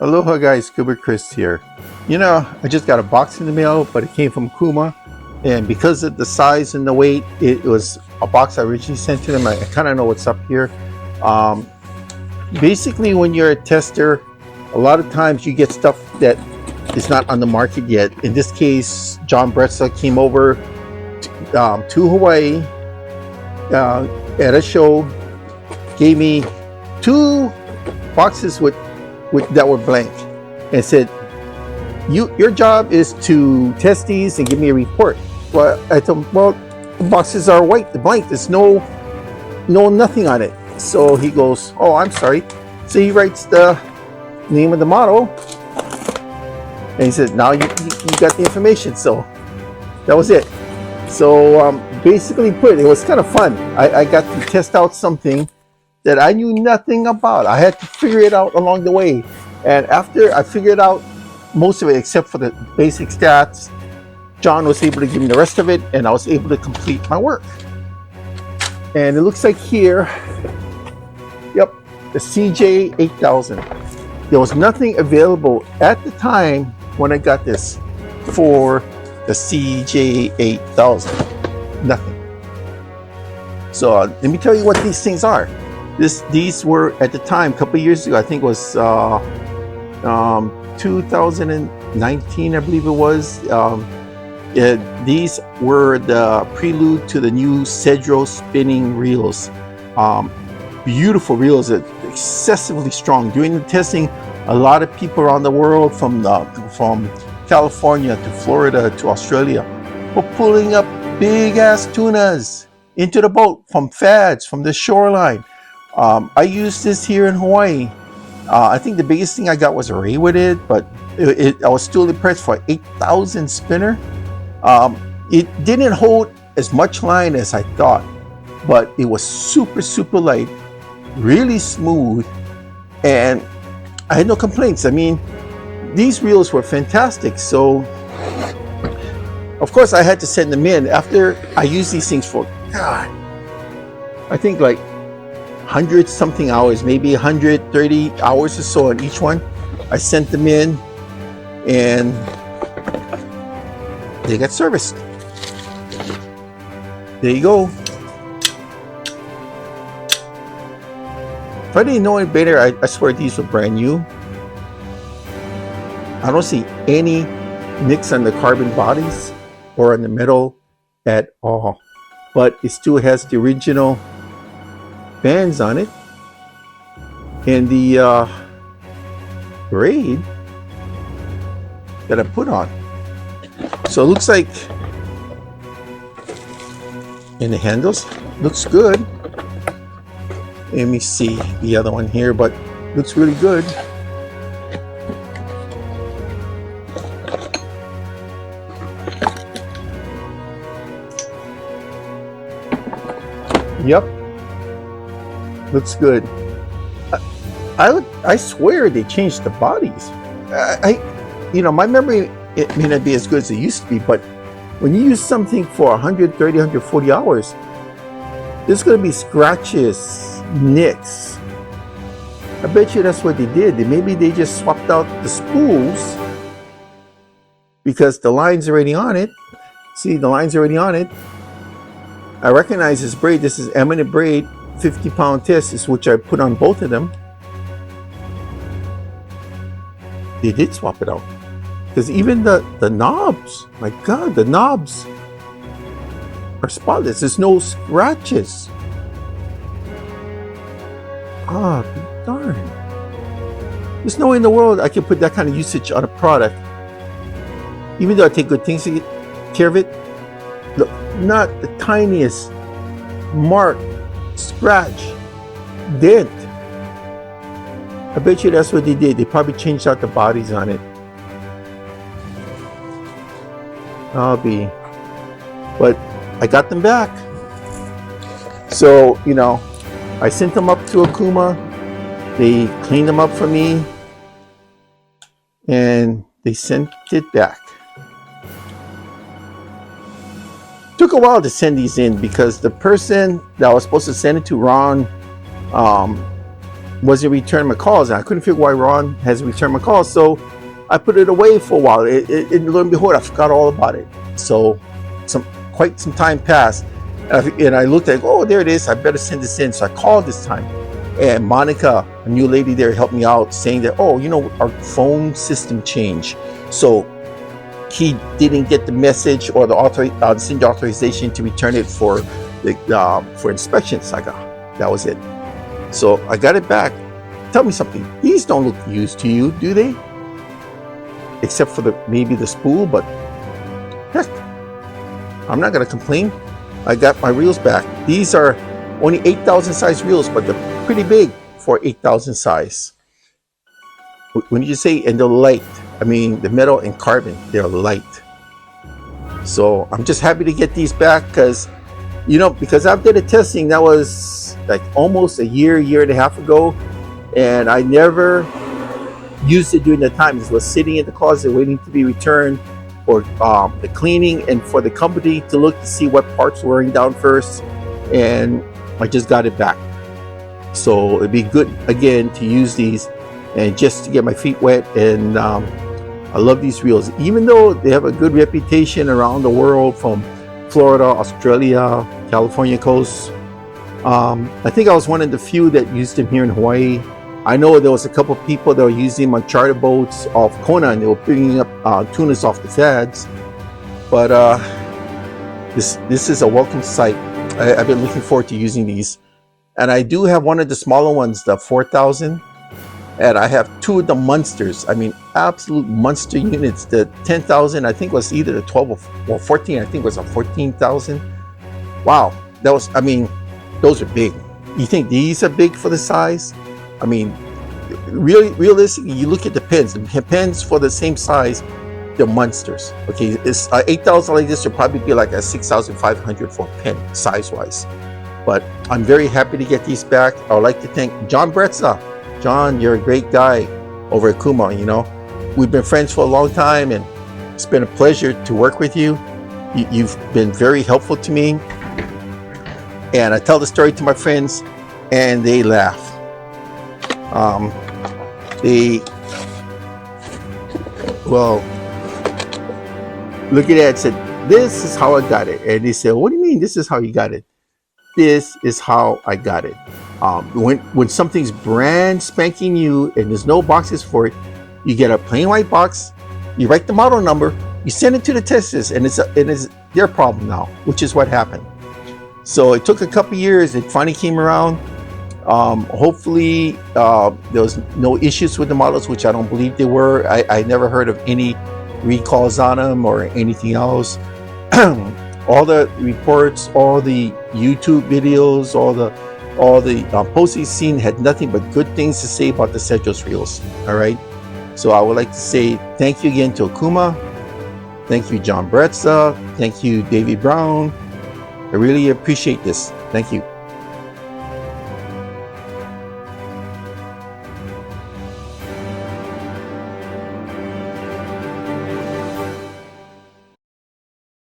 Aloha guys, Scuba Chris here. I just got a box in the mail, but it came from Okuma, and because of the size and the weight, it was a box I originally sent to them. I kind of know what's up here. Um, Basically, when you're a tester, a lot of times you get stuff that is not on the market yet. In this case, John Bretza came over to Hawaii at a show, gave me two boxes that were blank, and said, your job is to test these and give me a report. Well, I told him, well, the boxes are white, the blank, there's no nothing on it. So he goes, oh, I'm sorry. So he writes the name of the model, and he said, now you got the information. So that was it. So basically it was kind of fun. I got to test out something that I knew nothing about. I had to figure it out along the way. And after I figured out most of it, except for the basic stats, John was able to give me the rest of it, and I was able to complete my work. And it looks like here, yep, the CJ 8000. There was nothing available at the time when I got this for the CJ 8000. Nothing. So let me tell you what these things are. These were at the time, a couple of years ago, I think it was 2019, I believe it was. These were the prelude to the new Cedros spinning reels. Beautiful reels, excessively strong. During the testing, a lot of people around the world, from California to Florida to Australia, were pulling up big ass tunas into the boat from fads, from the shoreline. I used this here in Hawaii. I think the biggest thing I got was a ray with it, but I was still impressed for 8,000 spinner. It didn't hold as much line as I thought, but it was super, super light, really smooth, and I had no complaints. I mean, these reels were fantastic. So, of course, I had to send them in after I used these things for, God, I think like 100 something hours, maybe 130 hours or so on each one. I sent them in, and they got serviced. There you go. If I didn't know any better, I swear these were brand new. I don't see any nicks on the carbon bodies or on the metal at all, but it still has the original bands on it, and the braid that I put on. So it looks like, and the handles looks good. Let me see the other one here, but looks really good. Yep, looks good. I swear they changed the bodies. My memory, it may not be as good as it used to be, but when you use something for 130, 140 hours, there's going to be scratches, nicks. I bet you that's what they did. Maybe they just swapped out the spools because the line's already on it. See, the line's already on it. I recognize this braid. This is Eminent braid, 50-pound test, is which I put on both of them. They did swap it out. Because even the knobs, my God, the knobs are spotless. There's no scratches. Ah, darn. There's no way in the world I can put that kind of usage on a product. Even though I take good things to care of it. Look, not the tiniest mark, scratch, dent. I bet you that's what they did. They probably changed out the bodies on it. But I got them back. So, I sent them up to Okuma. They cleaned them up for me, and they sent it back. Took a while to send these in because the person that I was supposed to send it to, Ron, wasn't returning my calls, and I couldn't figure why Ron hasn't returned my calls. So I put it away for a while. And lo and behold, I forgot all about it. So quite some time passed, and I looked at, oh, there it is. I better send this in. So I called this time, and Monica, a new lady there, helped me out, saying that, oh, you know, our phone system changed, so he didn't get the message or the send authorization to return it for inspection. So that was it. So I got it back. Tell me something. These don't look used to you, do they? Except for maybe the spool, but heck, I'm not gonna complain. I got my reels back. These are only 8,000 size reels, but they're pretty big for 8,000 size. When you say, and they're light, I mean the metal and carbon, they're light. So I'm just happy to get these back, because because I've did a testing that was like almost a year and a half ago, and I never used it during the time. It was sitting in the closet waiting to be returned for the cleaning and for the company to look to see what parts were wearing down first, and I just got it back. So it'd be good again to use these and just to get my feet wet. And I love these reels, even though they have a good reputation around the world, from Florida, Australia, California coast. I think I was one of the few that used them here in Hawaii. I know there was a couple of people that were using them on charter boats off Kona, and they were bringing up tunas off the fads. But this is a welcome sight. I've been looking forward to using these, and I do have one of the smaller ones, the 4,000, and I have two of the monsters. I mean, absolute monster units. The 10,000, I think, was either the 12 or 14. I think it was a 14,000. Wow, those are big. You think these are big for the size? I mean, really, realistically, you look at the pens. The pens for the same size, they're monsters. Okay, it's 8,000 like this would probably be like a 6,500 for a pen size-wise. But I'm very happy to get these back. I would like to thank John Bretza. John, you're a great guy over at Okuma. We've been friends for a long time, and it's been a pleasure to work with you. You've been very helpful to me, and I tell the story to my friends, and they laugh. Look at that, said, this is how I got it. And they said, what do you mean this is how you got it? This is how I got it. When something's brand spanking new and there's no boxes for it, you get a plain white box, you write the model number, you send it to the testers, and it's their problem now, which is what happened. So it took a couple years. It finally came around. Hopefully there was no issues with the models, which I don't believe there were. I never heard of any recalls on them or anything else. All the reports, all the YouTube videos, all the posts he's seen had nothing but good things to say about the Cedros reels. All right. So I would like to say thank you again to Okuma. Thank you, John Bretza. Thank you, David Brown. I really appreciate this. Thank you.